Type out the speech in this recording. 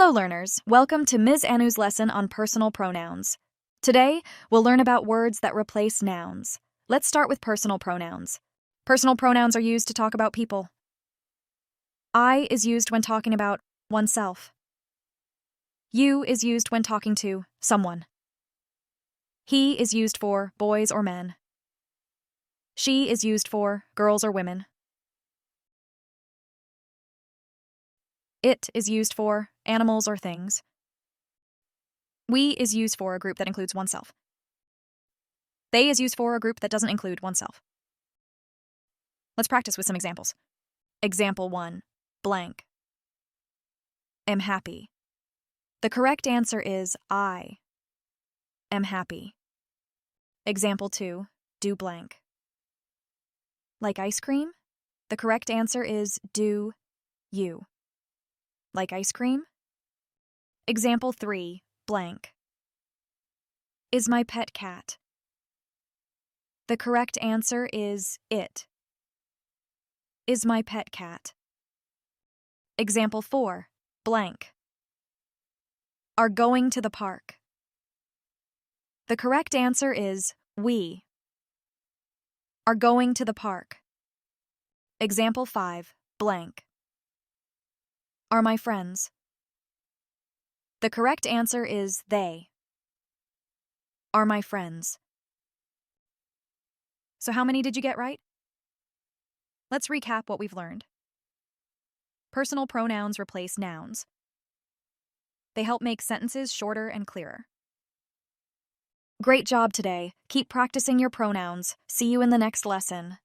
Hello, learners. Welcome to Ms. Anu's lesson on personal pronouns. Today, we'll learn about words that replace nouns. Let's start with personal pronouns. Personal pronouns are used to talk about people. I is used when talking about oneself. You is used when talking to someone. He is used for boys or men. She is used for girls or women. It is used for animals or things. We is used for a group that includes oneself. They is used for a group that doesn't include oneself. Let's practice with some examples. Example 1, blank. Am happy. The correct answer is I am happy. Example 2, do blank. Like ice cream? The correct answer is do you. Like ice cream? Example 3, blank. Is my pet cat. The correct answer is it. Is my pet cat. Example 4, blank. Are going to the park. The correct answer is we. Are going to the park. Example 5, blank. Are my friends. The correct answer is they. Are my friends. So how many did you get right? Let's recap what we've learned. Personal pronouns replace nouns. They help make sentences shorter and clearer. Great job today. Keep practicing your pronouns. See you in the next lesson.